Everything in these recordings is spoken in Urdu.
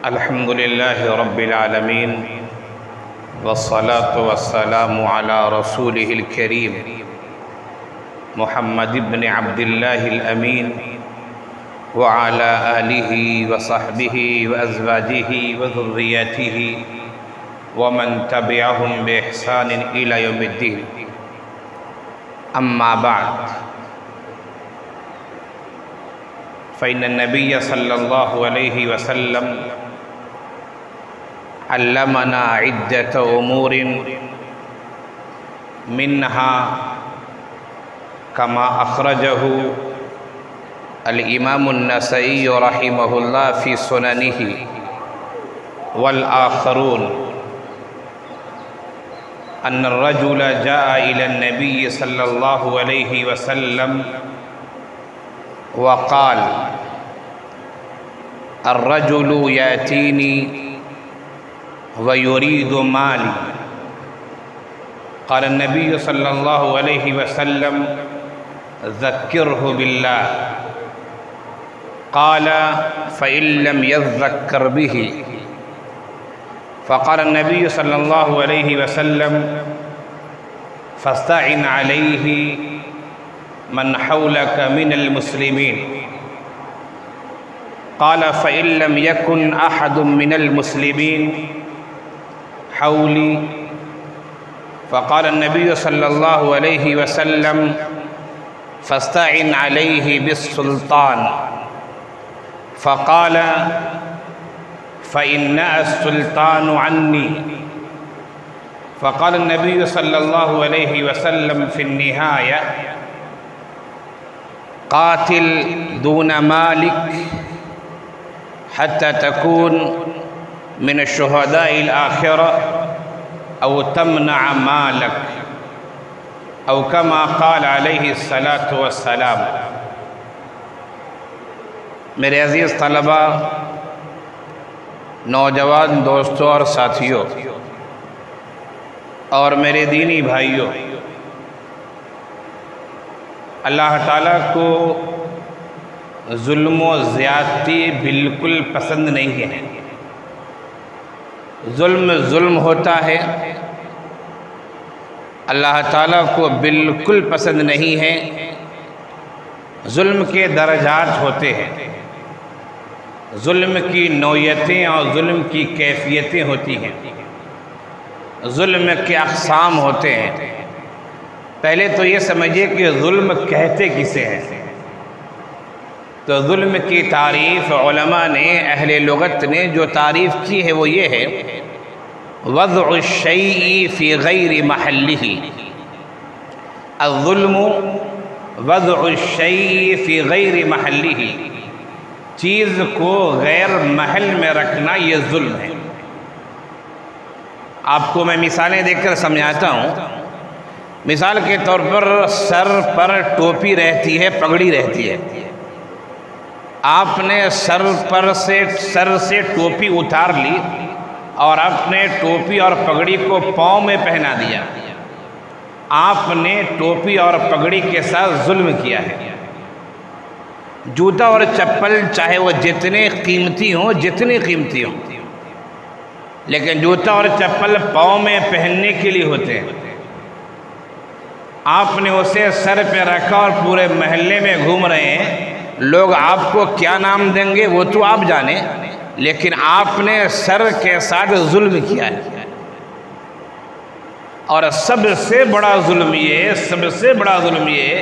الحمد لله رب العالمين والصلاة والسلام على رسوله الكريم محمد بن عبد الله الأمين وعلى آله وصحبه وأزواجه وذرياته ومن تبعهم بإحسان إلى يوم الدين. أما بعد، فإن النبي صلى الله عليه وسلم علمنا عدة أمور منها كما أخرجه الإمام النسائي رحمه الله في سننه والآخرون أن الرجل جاء إلى النبي صلى الله عليه وسلم وقال: الرجل يأتيني ويريد مالي. قال النبي صلى الله عليه وسلم: ذكره بالله. قال: فإن لم يذكر به. فقال النبي صلى الله عليه وسلم: فاستعن عليه من حولك من المسلمين. قال: فإن لم يكن أحد من المسلمين حولي. فقال النبي صلى الله عليه وسلم: فاستعن عليه بالسلطان. فقال: فإن السلطان عني. فقال النبي صلى الله عليه وسلم في النهاية: قاتل دون مالك حتى تكون من الشهداء الآخرة أو تمنع مالك، أو كما قال عليه الصلاة والسلام. میرے عزیز طلبہ، نوجوان دوستوں اور ساتھیوں اور میرے دینی بھائیوں، اللہ تعالیٰ کو ظلم و زیادتی بالکل پسند نہیں ہے. ظلم ہوتا ہے، اللہ تعالیٰ کو بالکل پسند نہیں ہے. ظلم کے درجات ہوتے ہیں، ظلم کی نوعیتیں اور ظلم کی کیفیتیں ہوتی ہیں، ظلم کے اقسام ہوتے ہیں. پہلے تو یہ سمجھیے کہ ظلم کہتے کسے ہیں. تو ظلم کی تعریف علماء نے، اہل لغت نے جو تعریف کی ہے وہ یہ ہے: وضع الشیء فی غیر محلہ. الظلم وضع الشیء فی غیر محلہ، چیز کو غیر محل میں رکھنا یہ ظلم ہے. آپ کو میں مثالیں دیکھ کر سمجھاتا ہوں. مثال کے طور پر سر پر ٹوپی رہتی ہے، پگڑی رہتی ہے. آپ نے سر سے ٹوپی اتار لی اور آپ نے ٹوپی اور پگڑی کو پاؤں میں پہنا دیا. آپ نے ٹوپی اور پگڑی کے ساتھ ظلم کیا ہے. جوتا اور چپل چاہے وہ جتنے قیمتی ہوں، لیکن جوتا اور چپل پاؤں میں پہننے کے لیے ہوتے ہیں. آپ نے اسے سر پہ رکھا اور پورے محلے میں گھوم رہے ہیں. لوگ آپ کو کیا نام دیں گے وہ تو آپ جانیں، لیکن آپ نے سر کے ساتھ ظلم کیا ہے. اور سب سے بڑا ظلم یہ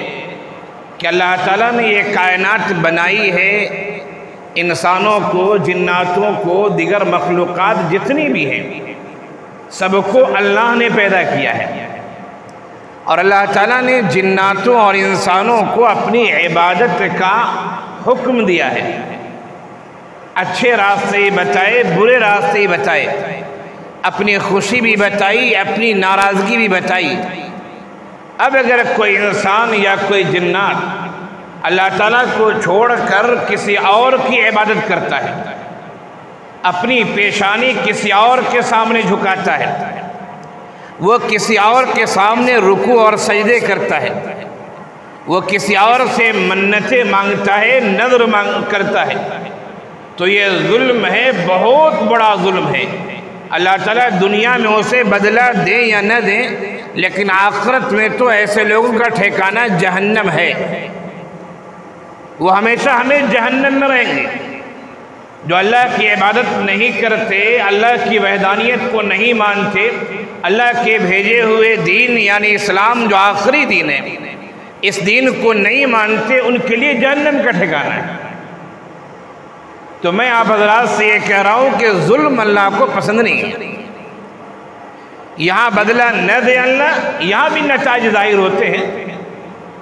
کہ اللہ تعالیٰ نے یہ کائنات بنائی ہے، انسانوں کو، جناتوں کو، دیگر مخلوقات جتنی بھی ہیں، سب کو اللہ نے پیدا کیا ہے. اور اللہ تعالیٰ نے جناتوں اور انسانوں کو اپنی عبادت کا حکم دیا ہے. اچھے راستے ہی بتائے، برے راستے ہی بتائے، اپنی خوشی بھی بتائی، اپنی ناراضگی بھی بتائی. اب اگر کوئی انسان یا کوئی جنات اللہ تعالیٰ کو چھوڑ کر کسی اور کی عبادت کرتا ہے، اپنی پیشانی کسی اور کے سامنے جھکاتا ہے، وہ کسی اور کے سامنے رکوع اور سجدے کرتا ہے، وہ کسی اور سے منتیں مانگتا ہے، نذر کرتا ہے، تو یہ ظلم ہے، بہت بڑا ظلم ہے۔ اللہ تعالیٰ دنیا میں اسے بدلہ دیں یا نہ دیں، لیکن آخرت میں تو ایسے لوگوں کا ٹھکانہ جہنم ہے، وہ ہمیشہ ہمیں جہنم میں رہیں گے۔ جو اللہ کی عبادت نہیں کرتے، اللہ کی وحدانیت کو نہیں مانتے، اللہ کے بھیجے ہوئے دین یعنی اسلام جو آخری دین ہے، اس دین کو نہیں مانتے، ان کے لیے جہنم کا ٹھکانہ ہے۔ تو میں آپ حضرات سے یہ کہہ رہا ہوں کہ ظلم اللہ کو پسند نہیں ہے۔ یہاں بدلہ نہ دے اللہ، یہاں بھی نتائج ظاہر ہوتے ہیں۔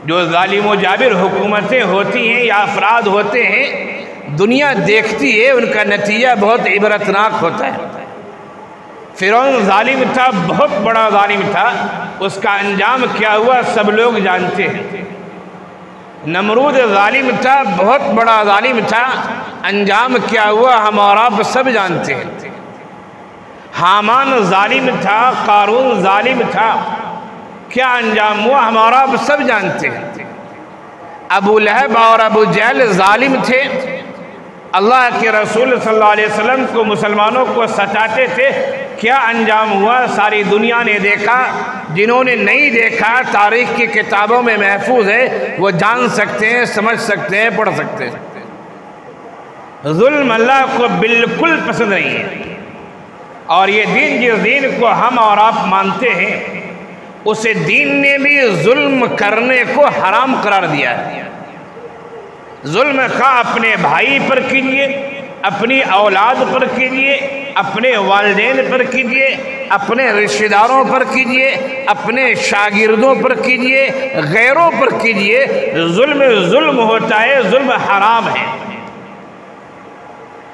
جو ظالم و جابر حکومتیں ہوتی ہیں یا افراد ہوتے ہیں، دنیا دیکھتی ہے، ان کا نتیجہ بہت عبرتناک ہوتا ہے۔ فرعون ظالم تھا، بہت بڑا ظالم تھا، اس کا انجام کیا ہوا سب لوگ جانتے ہیں۔ نمرود ظالم تھا، بہت بڑا ظالم تھا، انجام کیا ہوا ہم اور آپ سب جانتے ہیں۔ حامان ظالم تھا، قارون ظالم تھا، کیا انجام ہوا ہم اور آپ سب جانتے ہیں۔ ابو لہب اور ابو جہل ظالم تھے، اللہ کے رسول صلی اللہ علیہ وسلم کو، مسلمانوں کو ستاتے تھے، کیا انجام ہوا ساری دنیا نے دیکھا۔ جنہوں نے نہیں دیکھا، تاریخ کی کتابوں میں محفوظ ہے، وہ جان سکتے ہیں، سمجھ سکتے ہیں، پڑھ سکتے ہیں۔ ظلم اللہ کو بالکل پسند نہیں ہے، اور یہ دین جس دین کو ہم اور آپ مانتے ہیں، اس دین نے بھی ظلم کرنے کو حرام قرار دیا ہے۔ ظلم خواہ اپنے بھائی پر کیجیے، اپنی اولاد پر کیجیے، اپنے والدین پر کیجیے، اپنے رشتہ داروں پر کیجیے، اپنے شاگردوں پر کیجیے، غیروں پر کیجیے۔ ظلم ظلم ہوتا ہے، ظلم حرام ہے۔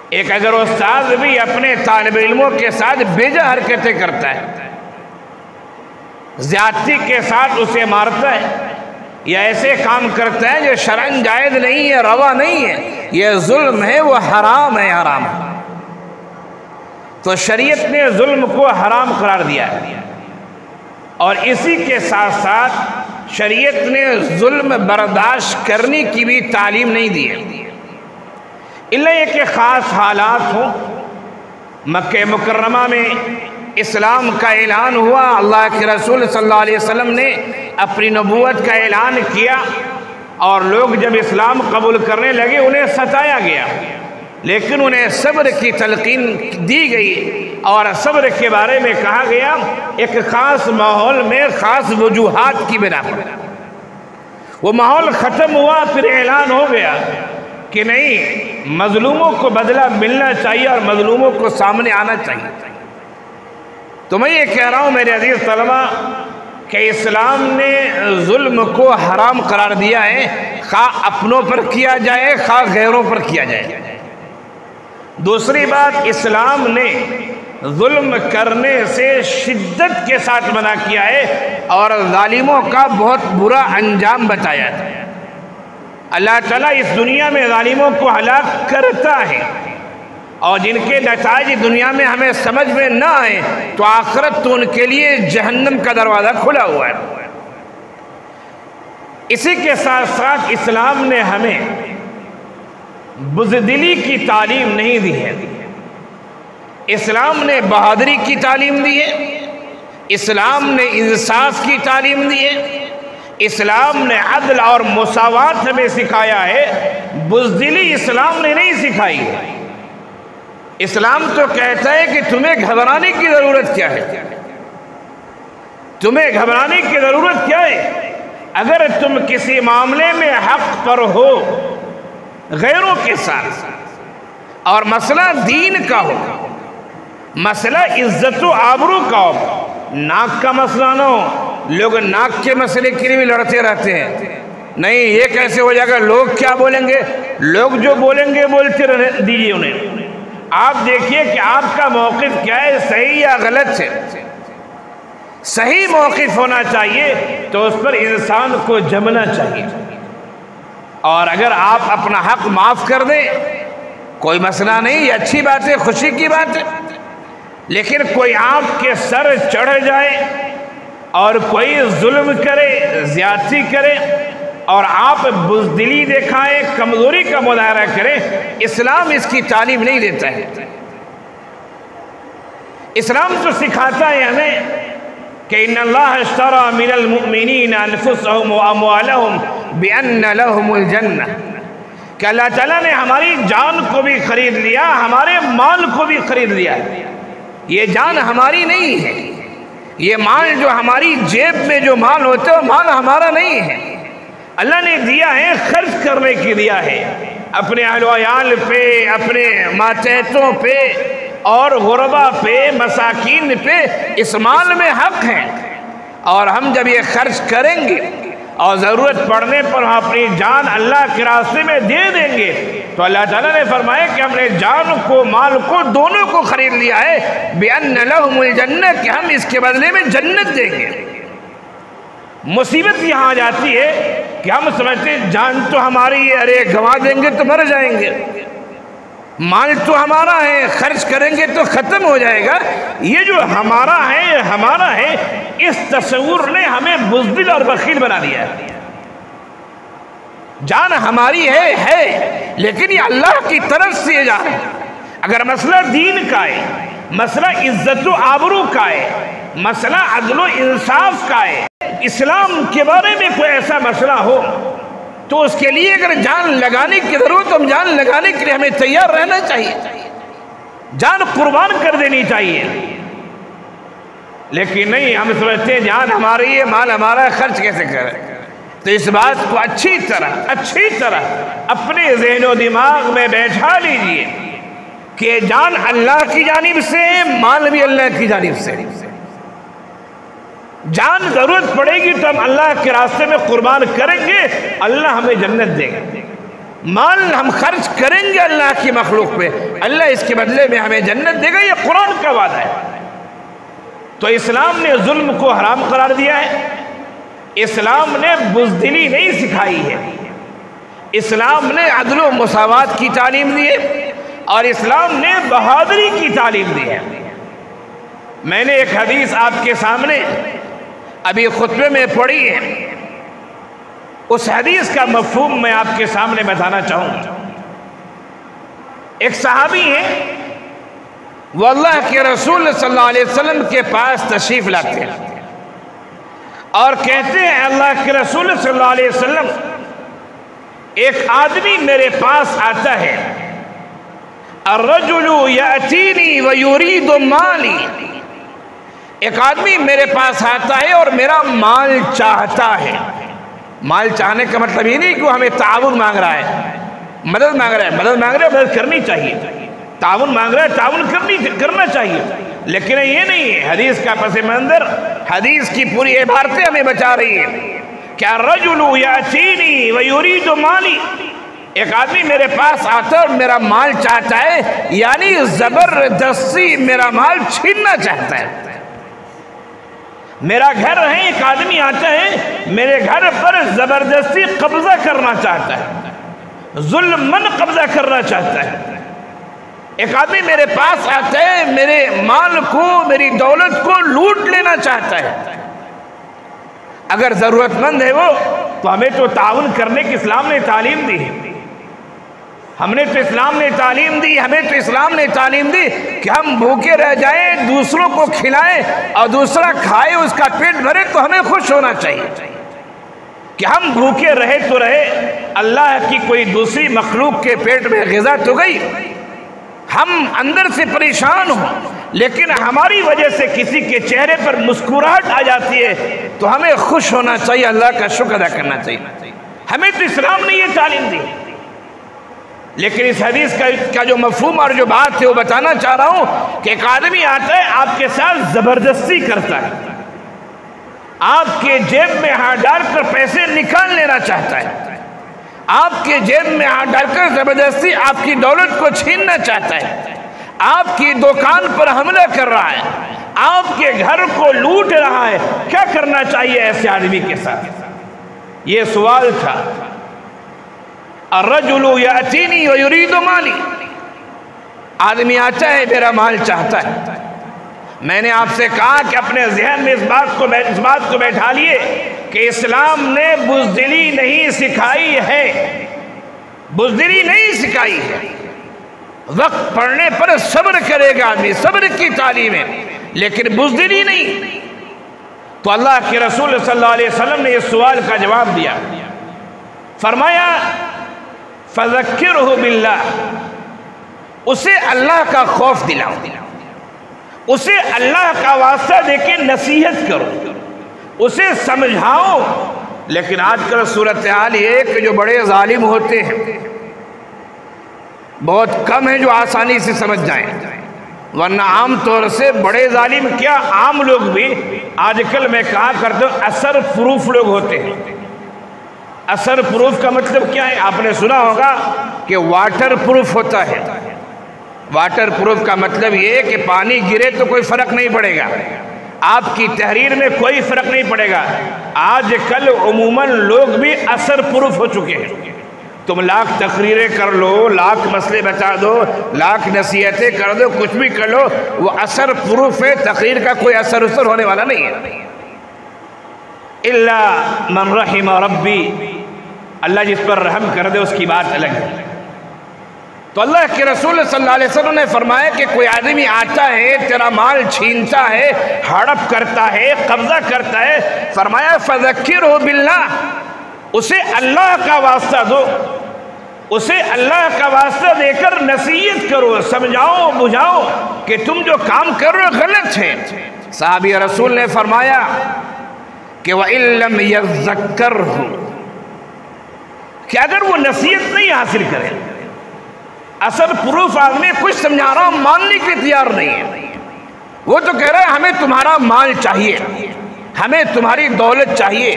ایک اگر استاد بھی اپنے طالب علموں کے ساتھ بیجا حرکتیں کرتا ہے، زیادتی کے ساتھ اسے مارتا ہے، یا ایسے کام کرتا ہے جو شرعاً جائز نہیں ہے، روا نہیں ہے، یہ ظلم ہے، وہ حرام ہے، حرام ہے۔ تو شریعت نے ظلم کو حرام قرار دیا ہے، اور اسی کے ساتھ ساتھ شریعت نے ظلم برداشت کرنے کی بھی تعلیم نہیں دی ہے، اللہ یہ کہ خاص حالات ہوں۔ مکہ مکرمہ میں اسلام کا اعلان ہوا، اللہ کے رسول صلی اللہ علیہ وسلم نے اپنی نبوت کا اعلان کیا، اور لوگ جب اسلام قبول کرنے لگے انہیں ستایا گیا، لیکن انہیں صبر کی تلقین دی گئی، اور صبر کے بارے میں کہا گیا ایک خاص ماحول میں خاص وجوہات کی بنا پر۔ وہ ماحول ختم ہوا، پھر اعلان ہو گیا کہ نہیں، مظلوموں کو بدلہ ملنا چاہیے اور مظلوموں کو سامنے آنا چاہیے۔ تو میں یہ کہہ رہا ہوں میرے عزیز طلبہ کہ اسلام نے ظلم کو حرام قرار دیا ہے، خواہ اپنوں پر کیا جائے، خواہ غیروں پر کیا جائے۔ دوسری بات، اسلام نے ظلم کرنے سے شدت کے ساتھ منع کیا ہے، اور ظالموں کا بہت برا انجام بتایا ہے۔ اللہ تعالیٰ اس دنیا میں ظالموں کو ہلاک کرتا ہے، اور جن کے نتائج دنیا میں ہمیں سمجھ میں نہ آئے تو آخرت تو ان کے لیے جہنم کا دروازہ کھلا ہوا ہے۔ اسی کے ساتھ ساتھ اسلام نے ہمیں بزدلی کی تعلیم نہیں دی ہے، اسلام نے بہادری کی تعلیم دی ہے، اسلام نے انصاف کی تعلیم دی ہے، اسلام نے عدل اور مساوات ہمیں سکھایا ہے، بزدلی اسلام نے نہیں سکھائی ہے۔ اسلام تو کہتا ہے کہ تمہیں گھبرانے کی ضرورت کیا ہے، تمہیں گھبرانے کی ضرورت کیا ہے؟ اگر تم کسی معاملے میں حق پر ہو غیروں کے ساتھ، اور مسئلہ دین کا ہو، مسئلہ عزت و آبرو کا ہو، ناک کا مسئلہ نہ ہو۔ لوگ ناک کے مسئلے کے لیے بھی لڑتے رہتے ہیں، نہیں یہ کیسے ہو جائے گا، لوگ کیا بولیں گے، لوگ جو بولیں گے بولتے رہنے دیجیے انہیں۔ آپ دیکھیے کہ آپ کا موقف کیا ہے، صحیح یا غلط ہے۔ صحیح موقف ہونا چاہیے تو اس پر انسان کو جمنا چاہیے، اور اگر آپ اپنا حق معاف کر دیں کوئی مسئلہ نہیں، یہ اچھی بات ہے، خوشی کی بات ہے۔ لیکن کوئی آپ کے سر چڑھ جائے اور کوئی ظلم کرے، زیادتی کرے، اور آپ بزدلی دکھائیں، کمزوری کا مظاہرہ کریں، اسلام اس کی تعلیم نہیں دیتا ہے۔ اسلام تو سکھاتا ہے ہمیں کہ ان اللہ اشترى من المؤمنین انفسهم واموالهم بان لهم الجنہ، کہ اللہ تعالیٰ نے ہماری جان کو بھی خرید لیا، ہمارے مال کو بھی خرید لیا۔ یہ جان ہماری نہیں ہے، یہ مال جو ہماری جیب میں جو مال ہوتا ہے وہ مال ہمارا نہیں ہے، اللہ نے دیا ہے، خرچ کرنے کی دیا ہے، اپنے اہل و عیال پہ، اپنے ماتحتوں پہ اور غربا پہ، مساکین پہ، اس مال میں حق ہے۔ اور ہم جب یہ خرچ کریں گے اور ضرورت پڑنے پر ہم اپنی جان اللہ کے راستے میں دے دیں گے، تو اللہ تعالیٰ نے فرمایا کہ ہم نے جان کو، مال کو، دونوں کو خرید لیا ہے، بِأَنَّ لَهُمُ الْجَنَّةِ، کہ ہم اس کے بدلے میں جنت دیں گے۔ مصیبت یہاں آ جاتی ہے کہ ہم سمجھتے ہیں جان تو ہماری ہے، ارے گنوا دیں گے تو مر جائیں گے، مال تو ہمارا ہے، خرچ کریں گے تو ختم ہو جائے گا۔ یہ جو ہمارا ہے، ہمارا ہے، اس تصور نے ہمیں بزدل اور بخیل بنا دیا ہے۔ جان ہماری ہے، لیکن یہ اللہ کی طرف سے یہ جان ہے۔ اگر مسئلہ دین کا ہے، مسئلہ عزت و آبرو کا ہے، مسئلہ عدل و انصاف کا ہے، اسلام کے بارے میں کوئی ایسا مسئلہ ہو تو اس کے لیے اگر جان لگانے کی ضرورت، ہم جان لگانے کے لیے ہمیں تیار رہنا چاہیے، جان قربان کر دینی چاہیے۔ لیکن نہیں، ہم سمجھتے ہیں جان ہماری ہے، مال ہمارا ہے، خرچ کیسے کریں؟ تو اس بات کو اچھی طرح اپنے ذہن و دماغ میں بیٹھا لیجئے کہ جان اللہ کی جانب سے، مال بھی اللہ کی جانب سے۔ جان ضرورت پڑے گی تو ہم اللہ کے راستے میں قربان کریں گے، اللہ ہمیں جنت دے گا۔ مال ہم خرچ کریں گے اللہ کی مخلوق پہ، اللہ اس کے بدلے میں ہمیں جنت دے گا، یہ قرآن کا وعدہ ہے۔ تو اسلام نے ظلم کو حرام قرار دیا ہے، اسلام نے بزدلی نہیں سکھائی ہے، اسلام نے عدل و مساوات کی تعلیم دی ہے، اور اسلام نے بہادری کی تعلیم دی ہے۔ میں نے ایک حدیث آپ کے سامنے ابھی خطبے میں پڑھی ہے، اس حدیث کا مفہوم میں آپ کے سامنے بتانا چاہوں گا۔ ایک صحابی ہے، وہ اللہ کے رسول صلی اللہ علیہ وسلم کے پاس تشریف لاتے ہیں اور کہتے ہیں، اللہ کے رسول صلی اللہ علیہ وسلم، ایک آدمی میرے پاس آتا ہے، الرجل یأتینی ویرید مالی، ایک آدمی میرے پاس آتا ہے اور میرا مال چاہتا ہے۔ مال چاہنے کا مطلب یہ نہیں کہ وہ ہمیں تعاون مانگ رہا ہے، مدد مانگ رہا ہے، مدد کرنی چاہیے، تعاون مانگ رہا ہے، تعاون کرنا چاہیے، لیکن یہ نہیں ہے۔ حدیث کا پس منظر، حدیث کی پوری عبارتیں ہمیں بچا رہی ہے کہ الرجل یأتینی ویرید مالی، ایک آدمی میرے پاس آتا ہے اور میرا مال چاہتا ہے، یعنی زبردستی میرا مال چھیننا چاہتا ہے۔ میرا گھر ہے، ایک آدمی آتا ہے میرے گھر پر زبردستی قبضہ کرنا چاہتا ہے، ظلماً قبضہ کرنا چاہتا ہے۔ ایک آدمی میرے پاس آتا ہے، میرے مال کو، میری دولت کو لوٹ لینا چاہتا ہے۔ اگر ضرورت مند ہے وہ، تو ہمیں تو تعاون کرنے کی اسلام نے تعلیم دی ہے، ہمیں تو اسلام نے تعلیم دی کہ ہم بھوکے رہ جائیں، دوسروں کو کھلائیں اور دوسرا کھائے، اس کا پیٹ بھرے، تو ہمیں خوش ہونا چاہیے کہ ہم بھوکے رہے تو رہے، اللہ کی کوئی دوسری مخلوق کے پیٹ میں غذا تو گئی، ہم اندر سے پریشان ہوں، لیکن ہماری وجہ سے کسی کے چہرے پر مسکراہٹ آ جاتی ہے تو ہمیں خوش ہونا چاہیے، اللہ کا شکر ادا کرنا چاہیے۔ ہمیں تو اسلام نے یہ تعلیم دی، لیکن اس حدیث کا جو مفہوم اور جو بات ہے وہ بتانا چاہ رہا ہوں کہ ایک آدمی آتا ہے، آپ کے ساتھ زبردستی کرتا ہے، آپ کے جیب میں ہاتھ ڈال کر پیسے نکال لینا چاہتا ہے، آپ کے جیب میں ہاتھ ڈال کر زبردستی آپ کی دولت کو چھیننا چاہتا ہے، آپ کی دکان پر حملہ کر رہا ہے، آپ کے گھر کو لوٹ رہا ہے۔ کیا کرنا چاہیے ایسے آدمی کے ساتھ؟ یہ سوال تھا۔ الرجل یأتینی ویرید مالی، آدمی آتا ہے میرا مال چاہتا ہے۔ میں نے آپ سے کہا کہ اپنے ذہن میں اس بات کو بیٹھا لیے کہ اسلام نے بزدلی نہیں سکھائی ہے، بزدلی نہیں سکھائی ہے۔ وقت پڑنے پر صبر کرے گا آدمی، صبر کی تعلیم ہے، لیکن بزدلی نہیں۔ تو اللہ کے رسول صلی اللہ علیہ وسلم نے اس سوال کا جواب دیا، فرمایا فذکرہ باللہ، اسے اللہ کا خوف دلاؤ، اسے اللہ کا واسطہ دے کے نصیحت کرو، اسے سمجھاؤ۔ لیکن آج کل صورتحال یہ ہے کہ جو بڑے ظالم ہوتے ہیں بہت کم ہیں جو آسانی سے سمجھ جائیں، ورنہ عام طور سے بڑے ظالم کیا، عام لوگ بھی آج کل میں کہا کرتا ہوں اثر پروف لوگ ہوتے ہیں۔ اثر پروف کا مطلب کیا ہے؟ آپ نے سنا ہوگا کہ واٹر پروف ہوتا ہے۔ واٹر پروف کا مطلب یہ ہے کہ پانی گرے تو کوئی فرق نہیں پڑے گا، آپ کی تحریر میں کوئی فرق نہیں پڑے گا۔ آج کل عموماً لوگ بھی اثر پروف ہو چکے ہیں۔ تم لاکھ تقریریں کر لو، لاکھ مسئلے بتا دو، لاکھ نصیحتیں کر دو، کچھ بھی کر لو، وہ اثر پروف ہے، تقریر کا کوئی اثر ہونے والا نہیں ہے۔ الا من رحم ربی، اللہ جس پر رحم کر دے اس کی بات الگ ہے۔ تو اللہ کے رسول صلی اللہ علیہ وسلم نے فرمایا کہ کوئی آدمی آتا ہے، تیرا مال چھینتا ہے، ہڑپ کرتا ہے، قبضہ کرتا ہے، فرمایا فذکرہ باللہ، اسے اللہ کا واسطہ دو، اسے اللہ کا واسطہ دے کر نصیحت کرو، سمجھاؤ بجھاؤ کہ تم جو کام کر رہے ہو غلط ہے۔ صحابی رسول نے فرمایا کہ وَإِن لَّمْ يَذَّكَّرْهُ، کہ اگر وہ نصیحت نہیں حاصل کرے، اثر پروف آدمی کچھ سمجھا رہا ہوں ماننے کے تیار نہیں ہے، وہ تو کہہ رہا ہے ہمیں تمہارا مال چاہیے، ہمیں تمہاری دولت چاہیے،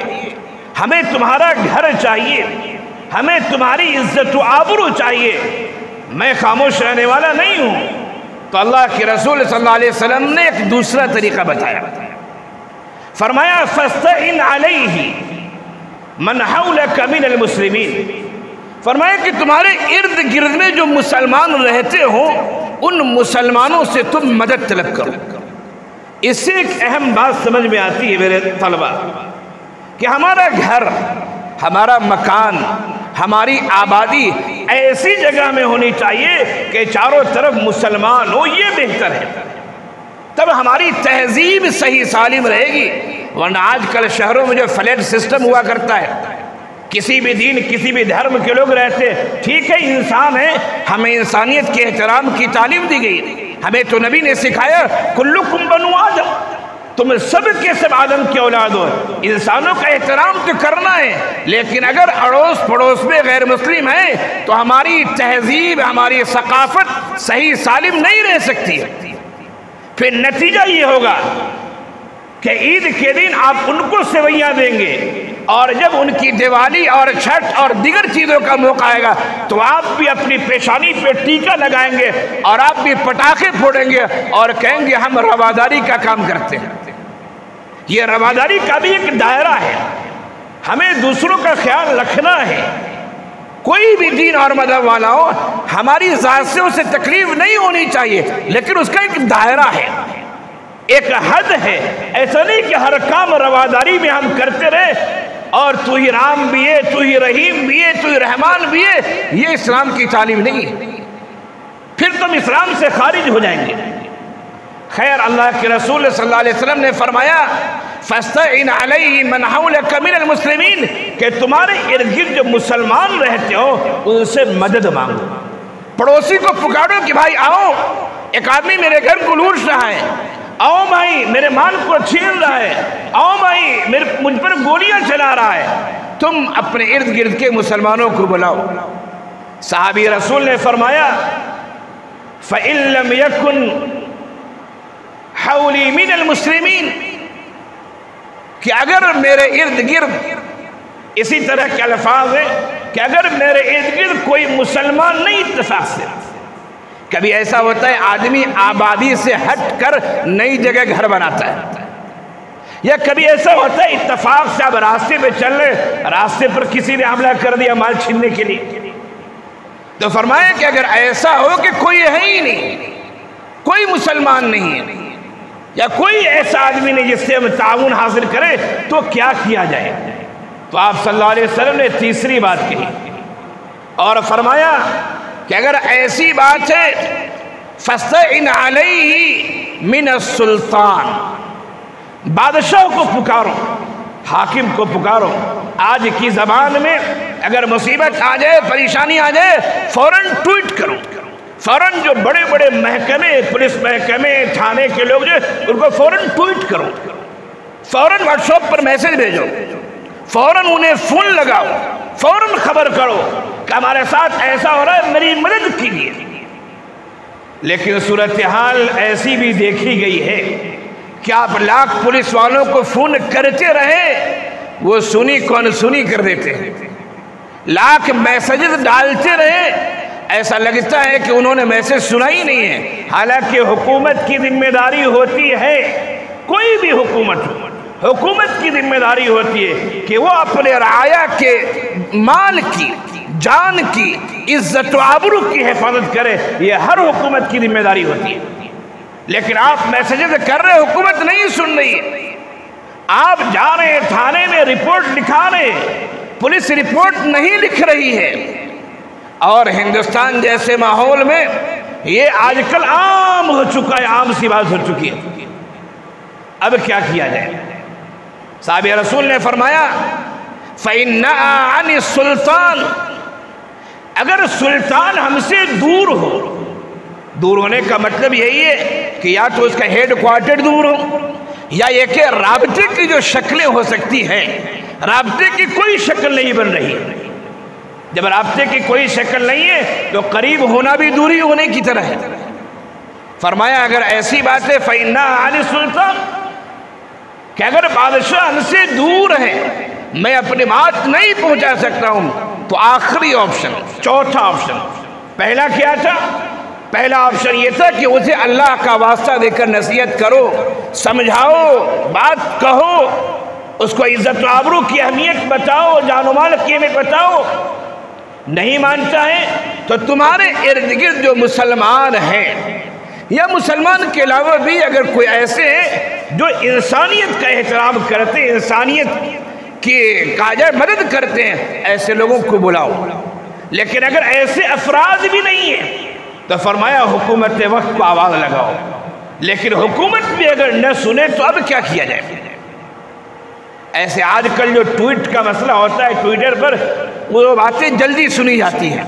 ہمیں تمہارا گھر چاہیے، ہمیں تمہاری عزت و آبرو چاہیے، میں خاموش رہنے والا نہیں ہوں۔ تو اللہ کے رسول صلی اللہ علیہ وسلم نے ایک دوسرا طریقہ بتایا، فرمایا فاستعن علیہ من حولک من المسلمین، فرمایا کہ تمہارے ارد گرد میں جو مسلمان رہتے ہوں ان مسلمانوں سے تم مدد طلب کرو۔ اس سے ایک اہم بات سمجھ میں آتی ہے میرے طلبہ، کہ ہمارا گھر، ہمارا مکان، ہماری آبادی ایسی جگہ میں ہونی چاہیے کہ چاروں طرف مسلمان ہو، یہ بہتر ہے، تب ہماری تہذیب صحیح سالم رہے گی۔ ورنہ آج کل شہروں میں جو فلیٹ سسٹم ہوا کرتا ہے، کسی بھی دین کسی بھی دھرم کے لوگ رہتے، ٹھیک ہے انسان ہے، ہمیں انسانیت کے احترام کی تعلیم دی گئی، ہمیں تو نبی نے سکھایا کلکم بنو آدم، تم سب کے سب آدم کے اولاد ہو، انسانوں کا احترام تو کرنا ہے، لیکن اگر اڑوس پڑوس میں غیر مسلم ہیں تو ہماری تہذیب، ہماری ثقافت صحیح سالم نہیں رہ سکتی ہے۔ پھر نتیجہ یہ ہوگا کہ عید کے دن آپ ان کو سویاں دیں گے، اور جب ان کی دیوالی اور چھٹ اور دیگر چیزوں کا موقع آئے گا تو آپ بھی اپنی پیشانی پہ ٹیکا لگائیں گے اور آپ بھی پٹاخے پھوڑیں گے اور کہیں گے ہم رواداری کا کام کرتے ہیں۔ یہ رواداری کا بھی ایک دائرہ ہے، ہمیں دوسروں کا خیال رکھنا ہے۔ کوئی بھی دین اور مذہب والا ہو، ہماری ذات سے اسے تکلیف نہیں ہونی چاہیے، لیکن اس کا ایک دائرہ ہے، ایک حد ہے۔ ایسا نہیں کہ ہر کام رواداری میں ہم کرتے رہے اور تو ہی رام بھی ہے، تو ہی رحیم بھی ہے، تو ہی رحمان بھی ہے، یہ اسلام کی تعلیم نہیں ہے، پھر تم اسلام سے خارج ہو جائیں گے۔ خیر، اللہ کے رسول صلی اللہ علیہ وسلم نے فرمایا فاستعن علیہ من حولک من المسلمین، کہ تمہارے ارد گرد جو مسلمان رہتے ہو ان سے مدد مانگو۔ پڑوسی کو پکارو کہ بھائی آؤ، ایک آدمی میرے گھر کو لوٹ رہا ہے، آؤ بھائی میرے مال کو چھین رہا ہے، آؤ بھائی مجھ پر گولیاں چلا رہا ہے، تم اپنے ارد گرد کے مسلمانوں کو بلاؤ۔ صحابی رسول نے فرمایا فَإِن لَّمْ يَكُنْ حَوْلِي مِنَ الْمُسْلِمِينَ، کہ اگر میرے ارد گرد، اسی طرح کے الفاظ ہیں کہ اگر میرے ارد گرد کوئی مسلمان نہیں اتفاق سے، کبھی ایسا ہوتا ہے آدمی آبادی سے ہٹ کر نئی جگہ گھر بناتا ہے، یا کبھی ایسا ہوتا ہے اتفاق سے آپ راستے پہ چل رہے، راستے پر کسی نے حملہ کر دیا مال چھیننے کے لیے، تو فرمایا کہ اگر ایسا ہو کہ کوئی ہے ہی نہیں، کوئی مسلمان نہیں ہے، یا کوئی ایسا آدمی نہیں جس سے ہم تعاون حاصل کریں تو کیا کیا جائے؟ تو آپ صلی اللہ علیہ وسلم نے تیسری بات کہی اور فرمایا کہ اگر ایسی بات ہے فَاسْتَعِنْ عَلَيْهِ مِنَ السُّلْطَانِ، بادشاہ کو پکارو، حاکم کو پکارو۔ آج کی زبان میں اگر مصیبت آ جائے، پریشانی آ جائے، فوراً ٹویٹ کرو، فوراً جو بڑے بڑے محکمے، پولیس محکمے، تھانے کے لوگ جو ان کو فوراً ٹویٹ کرو، فوراً واٹس ایپ پر میسج بھیجو، فوراً انہیں فون لگاؤ، فوراً خبر کرو کہ ہمارے ساتھ ایسا ہو رہا ہے، میری مدد کیجیے۔ لیکن صورتحال ایسی بھی دیکھی گئی ہے کہ آپ لاکھ پولیس والوں کو فون کرتے رہے، وہ سنی کون سنی کر دیتے ہیں، لاکھ میسجز ڈالتے رہے، ایسا لگتا ہے کہ انہوں نے میسج سنا ہی نہیں ہے۔ حالانکہ حکومت کی ذمہ داری ہوتی ہے، کوئی بھی حکومت کی ذمہ داری ہوتی ہے کہ وہ اپنے رعایا کے مال کی، جان کی، عزت و آبرو کی حفاظت کرے، یہ ہر حکومت کی ذمہ داری ہوتی ہے۔ لیکن آپ میسجز کر رہے، حکومت نہیں سن رہی ہے، آپ جا رہے ہیں تھانے میں رپورٹ لکھا رہے، پولیس رپورٹ نہیں لکھ رہی ہے۔ اور ہندوستان جیسے ماحول میں یہ آج کل عام ہو چکا ہے، عام سی بات ہو چکی ہے۔ اب کیا کیا جائے؟ صحابہ رسول نے فرمایا فَإِنَّا عَنِ السُّلْطَانِ، اگر سلطان ہم سے دور ہو، دور ہونے کا مطلب یہی ہے کہ یا تو اس کا ہیڈ کوارٹر دور ہو، یا یہ کہ رابطے کی جو شکلیں ہو سکتی ہیں، رابطے کی کوئی شکل نہیں بن رہی۔ جب رابطے کی کوئی شکل نہیں ہے تو قریب ہونا بھی دوری ہونے کی طرح ہے۔ فرمایا اگر ایسی بات ہے فَإِنَّا عَنِ السُّلْطَانِ، کہ اگر بادشاہ ہم سے دور ہے، میں اپنی بات نہیں پہنچا سکتا ہوں، تو آخری آپشن، چوتھا آپشن، پہلا کیا تھا؟ پہلا آپشن یہ تھا کہ اسے اللہ کا واسطہ دے کر نصیحت کرو، سمجھاؤ، بات کہو، اس کو عزت و آبرو کی اہمیت بتاؤ، جان و مال کی اہمیت بتاؤ۔ نہیں مانتا ہے تو تمہارے ارد گرد جو مسلمان ہیں یا مسلمان کے علاوہ بھی اگر کوئی ایسے ہیں جو انسانیت کا احترام کرتے ہیں، انسانیت کی کاجہ مدد کرتے ہیں، ایسے لوگوں کو بلاؤ۔ لیکن اگر ایسے افراد بھی نہیں ہیں تو فرمایا حکومت وقت کو آواز لگاؤ۔ لیکن حکومت بھی اگر نہ سنے تو اب کیا کیا جائے؟ ایسے آج کل جو ٹویٹ کا مسئلہ ہوتا ہے، ٹویٹر پر وہ باتیں جلدی سنی جاتی ہیں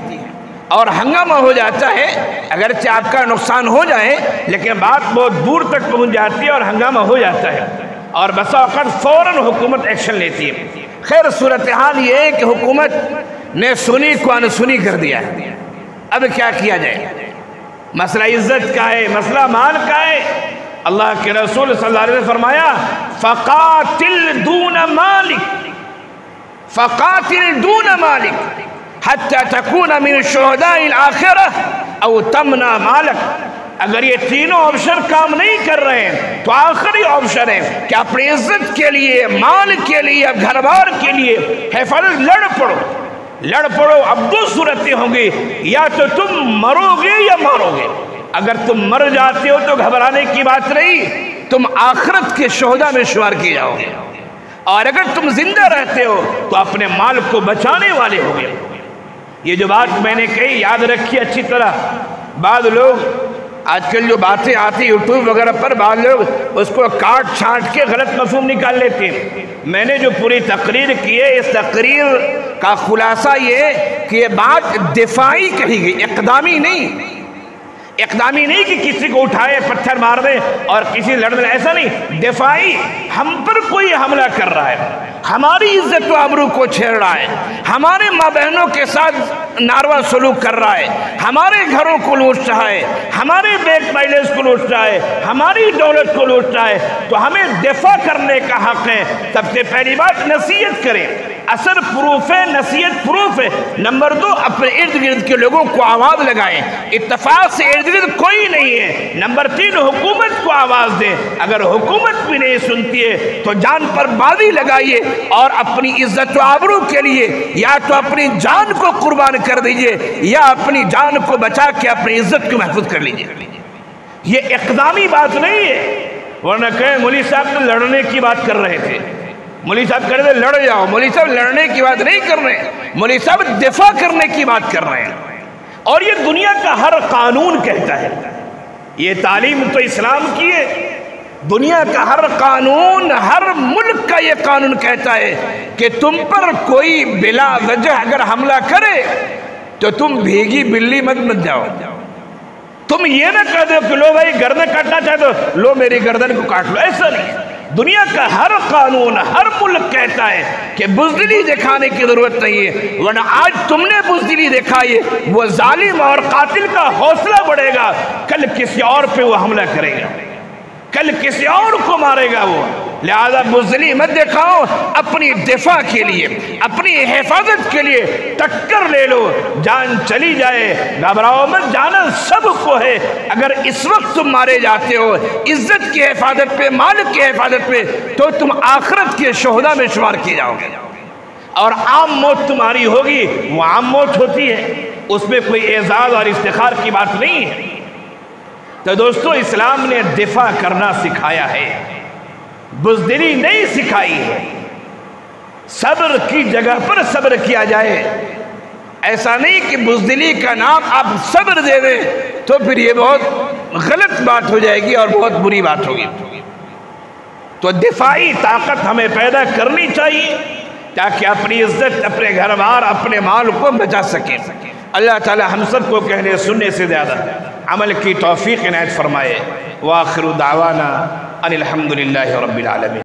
اور ہنگامہ ہو جاتا ہے، اگرچہ آپ کا نقصان ہو جائے لیکن بات بہت دور تک پہنچ جاتی ہے اور ہنگامہ ہو جاتا ہے، اور بسا اوقات فوراً حکومت ایکشن لیتی ہے۔ خیر صورتحال یہ ہے کہ حکومت نے سنی کو انسنی کر دیا ہے، اب کیا کیا جائے؟ مسئلہ عزت کا ہے، مسئلہ مال کا ہے۔ اللہ کے رسول صلی اللہ علیہ وسلم فرمایا فَقَاتِلْ دُونَ مَالِكَ، فَقَاتِلْ دُونَ مَالِكَ حَتَّى تَكُونَ مِنْ شُهَدَاءِ الْآخِرَةِ أَوْ تَمْنَعَ مَالَكَ۔ اگر یہ تینوں آپشن کام نہیں کر رہے ہیں تو آخری آپشن ہے کہ اپنی عزت کے لیے، مال کے لیے، گھر بار کے لیے حفاظت لڑ پڑو۔ اب دو صورتیں ہوں گی، یا تو تم مرو گے یا مارو گے۔ اگر تم مر جاتے ہو تو گھبرانے کی بات نہیں، تم آخرت کے شہداء میں شمار کیے جاؤ گے، اور اگر تم زندہ رہتے ہو تو اپنے مال کو بچانے والے ہو گے۔ یہ جو بات میں نے کہی یاد رکھی اچھی طرح۔ بعض لوگ آج کل جو باتیں آتی یوٹیوب وغیرہ پر، بعض لوگ اس کو کاٹ چھانٹ کے غلط مفہوم نکال لیتے ہیں۔ میں نے جو پوری تقریر کی ہے، اس تقریر کا خلاصہ یہ کہ یہ بات دفاعی کہی گئی، اقدامی نہیں کہ کسی کو اٹھائے پتھر مار دے اور کسی لڑنے، ایسا نہیں۔ دفاعی، ہم پر کوئی حملہ کر رہا ہے، ہماری عزت و آبرو کو چھیڑ رہا ہے، ہمارے ماں بہنوں کے ساتھ ناروا سلوک کر رہا ہے، ہمارے گھروں کو لوٹ رہا ہے، ہمارے بیک بیلنس کو لوٹ رہا ہے، ہماری دولت کو لوٹ رہا ہے، تو ہمیں دفاع کرنے کا حق ہے۔ سب سے پہلی بات نصیحت کریں، اثر پروف ہے، نصیحت پروف ہے۔ نمبر دو، اپنے ارد گرد کے لوگوں کو آواز لگائیں، اتفاق سے ارد گرد کوئی نہیں ہے۔ نمبر تین، حکومت کو آواز دیں، اگر حکومت بھی نہیں سنتی ہے تو جان پر بازی لگائیے اور اپنی عزت و آبرو کے لیے یا تو اپنی جان کو قربان کر دیجئے یا اپنی جان کو بچا کے اپنی عزت کو محفوظ کر لیجئے۔ یہ اقدامی بات نہیں ہے، ورنہ کہیں مولوی صاحب تو لڑنے کی بات کر رہے تھے، مولوی صاحب کہہ رہے تھے لڑ جاؤ، مولوی صاحب لڑنے کی بات نہیں کر رہے، مولوی صاحب دفاع کرنے کی بات کر رہے ہیں۔ اور یہ دنیا کا ہر قانون کہتا ہے، یہ تعلیم تو اسلام کی ہے، دنیا کا ہر قانون، ہر ملک کا یہ قانون کہتا ہے کہ تم پر کوئی بلا وجہ اگر حملہ کرے تو تم بھیگی بلی مت جاؤ۔ تم یہ نہ کہہ دو کہ لو بھائی گردن کاٹنا چاہے تو لو میری گردن کو کاٹ لو، ایسا نہیں۔ دنیا کا ہر قانون، ہر ملک کہتا ہے کہ بزدلی دکھانے کی ضرورت نہیں ہے، ورنہ آج تم نے بزدلی دکھائی، وہ ظالم اور قاتل کا حوصلہ بڑھے گا، کل کسی اور پہ وہ حملہ کرے گا، کل کسی اور کو مارے گا وہ۔ لہذا بزدلی مت دکھاؤ، اپنی دفاع کے لیے، اپنی حفاظت کے لیے ٹکر لے لو، جان چلی جائے گھبراؤ مت، جانا سب کو ہے۔ اگر اس وقت تم مارے جاتے ہو عزت کی حفاظت پہ، مال کی حفاظت پہ، تو تم آخرت کے شہداء میں شمار کیے جاؤ گے، اور عام موت تمہاری ہوگی، وہ عام موت ہوتی ہے، اس میں کوئی اعزاز اور افتخار کی بات نہیں ہے۔ تو دوستو، اسلام نے دفاع کرنا سکھایا ہے، بزدلی نہیں سکھائی ہے۔ صبر کی جگہ پر صبر کیا جائے، ایسا نہیں کہ بزدلی کا نام آپ صبر دے دیں تو پھر یہ بہت غلط بات ہو جائے گی اور بہت بری بات ہوگی۔ تو دفاعی طاقت ہمیں پیدا کرنی چاہیے تاکہ اپنی عزت، اپنے گھر بار، اپنے مال کو بچا سکیں۔ اللہ تعالی ہم سب کو کہنے سننے سے زیادہ عمل کی توفیق عنایت فرمائے۔ وآخر دعوانا ان الحمد للہ رب العالمین۔